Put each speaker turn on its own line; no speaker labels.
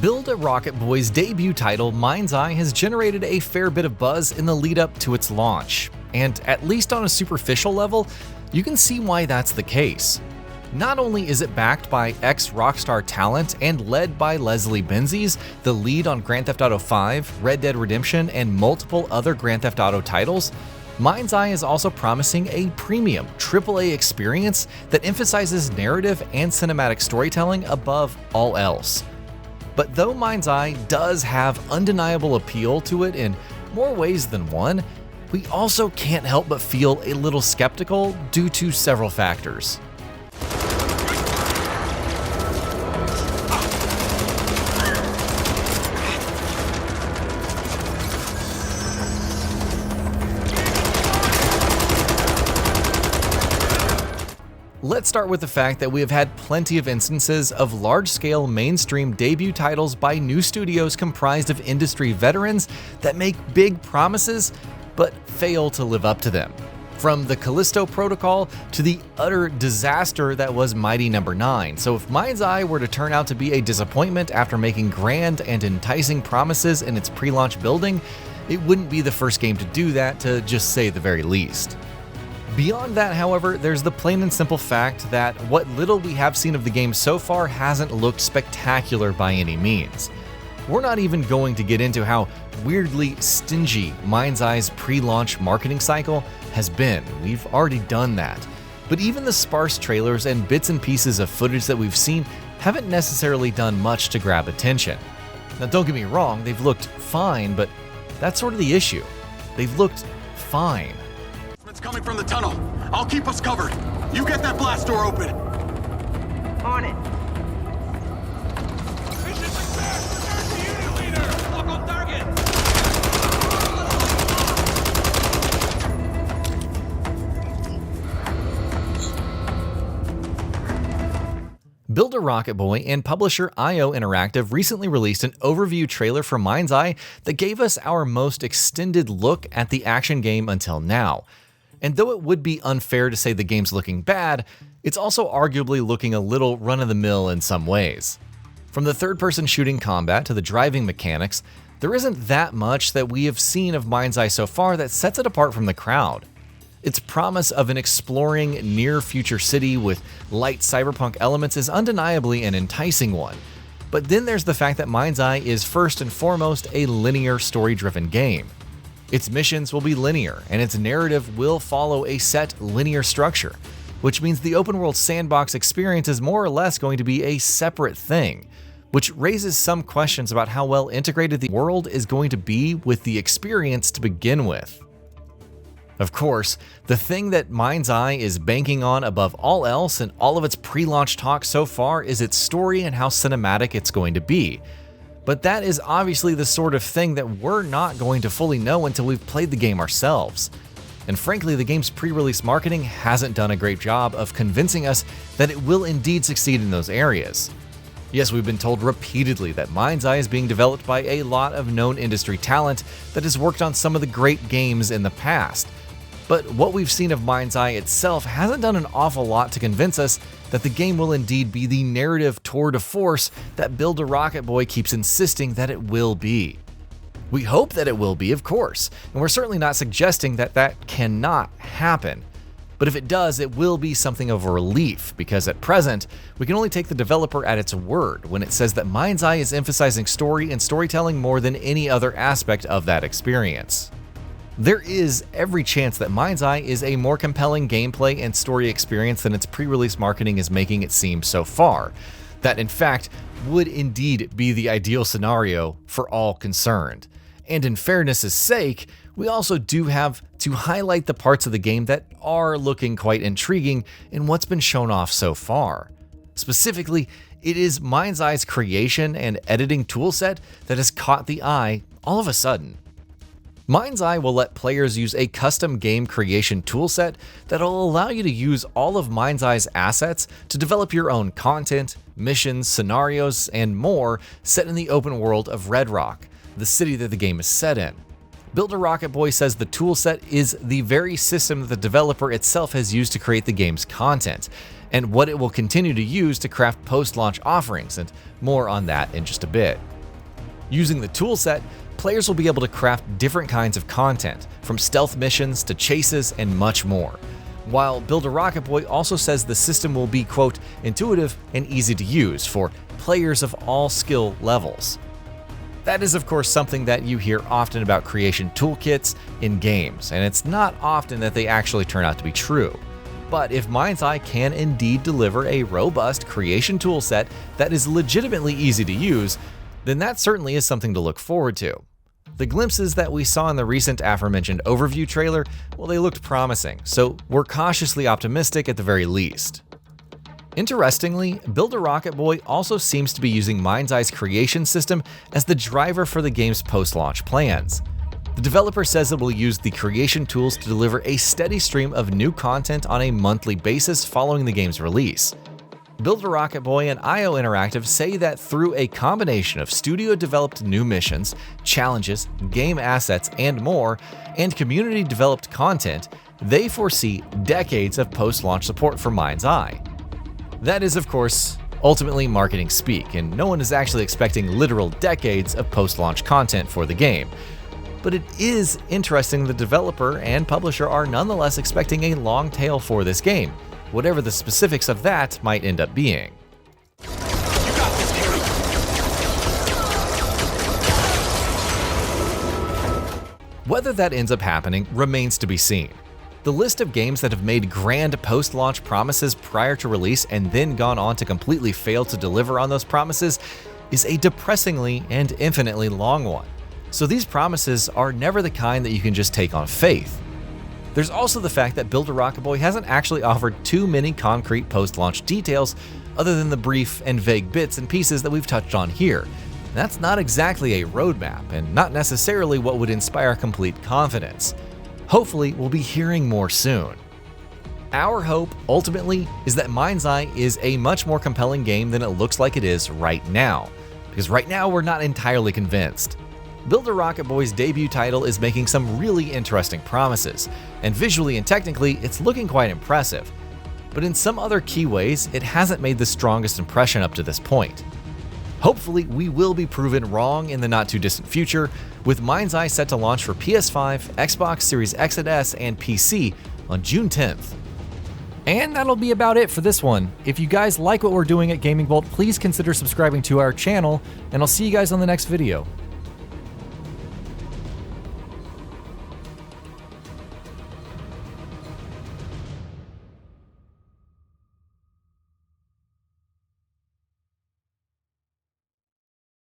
Build a Rocket Boy's debut title, MindsEye, has generated a fair bit of buzz in the lead up to its launch, and at least on a superficial level, you can see why that's the case. Not only is it backed by ex-Rockstar talent and led by Leslie Benzies, the lead on Grand Theft Auto V, Red Dead Redemption, and multiple other Grand Theft Auto titles, MindsEye is also promising a premium AAA experience that emphasizes narrative and cinematic storytelling above all else. But though MindsEye does have undeniable appeal to it in more ways than one, we also can't help but feel a little skeptical due to several factors. Let's start with the fact that we have had plenty of instances of large-scale mainstream debut titles by new studios comprised of industry veterans that make big promises but fail to live up to them. From the Callisto Protocol to the utter disaster that was Mighty No. 9. So if MindsEye were to turn out to be a disappointment after making grand and enticing promises in its pre-launch building, it wouldn't be the first game to do that, to just say the very least. Beyond that, however, there's the plain and simple fact that what little we have seen of the game so far hasn't looked spectacular by any means. We're not even going to get into how weirdly stingy MindsEye's pre-launch marketing cycle has been. We've already done that. But even the sparse trailers and bits and pieces of footage that we've seen haven't necessarily done much to grab attention. Now don't get me wrong, they've looked fine, but that's sort of the issue. They've looked fine.
It's coming from the tunnel. I'll keep us covered. You get that blast door open.
On it.
Mission success! Return to unit leader! Lock on target!
Build a Rocket Boy and publisher IO Interactive recently released an overview trailer for MindsEye that gave us our most extended look at the action game until now. And though it would be unfair to say the game's looking bad, it's also arguably looking a little run-of-the-mill in some ways. From the third-person shooting combat to the driving mechanics, there isn't that much that we have seen of MindsEye so far that sets it apart from the crowd. Its promise of an exploring near-future city with light cyberpunk elements is undeniably an enticing one. But then there's the fact that MindsEye is first and foremost a linear story-driven game. Its missions will be linear, and its narrative will follow a set linear structure, which means the open-world sandbox experience is more or less going to be a separate thing, which raises some questions about how well integrated the world is going to be with the experience to begin with. Of course, the thing that MindsEye is banking on above all else in all of its pre-launch talk so far is its story and how cinematic it's going to be. But that is obviously the sort of thing that we're not going to fully know until we've played the game ourselves. And frankly, the game's pre-release marketing hasn't done a great job of convincing us that it will indeed succeed in those areas. Yes, we've been told repeatedly that MindsEye is being developed by a lot of known industry talent that has worked on some of the great games in the past. But what we've seen of MindsEye itself hasn't done an awful lot to convince us that the game will indeed be the narrative tour de force that Build a Rocket Boy keeps insisting that it will be. We hope that it will be, of course, and we're certainly not suggesting that that cannot happen. But if it does, it will be something of a relief, because at present, we can only take the developer at its word when it says that MindsEye is emphasizing story and storytelling more than any other aspect of that experience. There is every chance that MindsEye is a more compelling gameplay and story experience than its pre-release marketing is making it seem so far. That, in fact, would indeed be the ideal scenario for all concerned. And in fairness' sake, we also do have to highlight the parts of the game that are looking quite intriguing in what's been shown off so far. Specifically, it is MindsEye's creation and editing toolset that has caught the eye all of a sudden. MindsEye will let players use a custom game creation toolset that will allow you to use all of MindsEye's assets to develop your own content, missions, scenarios, and more set in the open world of Red Rock, the city that the game is set in. Build a Rocket Boy says the toolset is the very system that the developer itself has used to create the game's content, and what it will continue to use to craft post-launch offerings, and more on that in just a bit. Using the toolset, players will be able to craft different kinds of content, from stealth missions to chases and much more. While Build a Rocket Boy also says the system will be, quote, intuitive and easy to use for players of all skill levels. That is, of course, something that you hear often about creation toolkits in games, and it's not often that they actually turn out to be true. But if MindsEye can indeed deliver a robust creation toolset that is legitimately easy to use, then that certainly is something to look forward to. The glimpses that we saw in the recent aforementioned overview trailer, well, they looked promising, so we're cautiously optimistic at the very least. Interestingly, Build a Rocket Boy also seems to be using MindsEye's creation system as the driver for the game's post-launch plans. The developer says it will use the creation tools to deliver a steady stream of new content on a monthly basis following the game's release. Build a Rocket Boy and IO Interactive say that through a combination of studio-developed new missions, challenges, game assets, and more, and community-developed content, they foresee decades of post-launch support for MindsEye. That is, of course, ultimately marketing speak, and no one is actually expecting literal decades of post-launch content for the game. But it is interesting the developer and publisher are nonetheless expecting a long tail for this game, whatever the specifics of that might end up being.
You got this, Terry.
Whether that ends up happening remains to be seen. The list of games that have made grand post-launch promises prior to release and then gone on to completely fail to deliver on those promises is a depressingly and infinitely long one. So these promises are never the kind that you can just take on faith. There's also the fact that Build a Rocket Boy hasn't actually offered too many concrete post-launch details other than the brief and vague bits and pieces that we've touched on here. That's not exactly a roadmap and not necessarily what would inspire complete confidence. Hopefully, we'll be hearing more soon. Our hope, ultimately, is that MindsEye is a much more compelling game than it looks like it is right now, because right now we're not entirely convinced. Build a Rocket Boy's debut title is making some really interesting promises, and visually and technically, it's looking quite impressive. But in some other key ways, it hasn't made the strongest impression up to this point. Hopefully, we will be proven wrong in the not-too-distant future, with MindsEye set to launch for PS5, Xbox Series X and S, and PC on June 10th. And that'll be about it for this one. If you guys like what we're doing at GamingBolt, please consider subscribing to our channel, and I'll see you guys on the next video.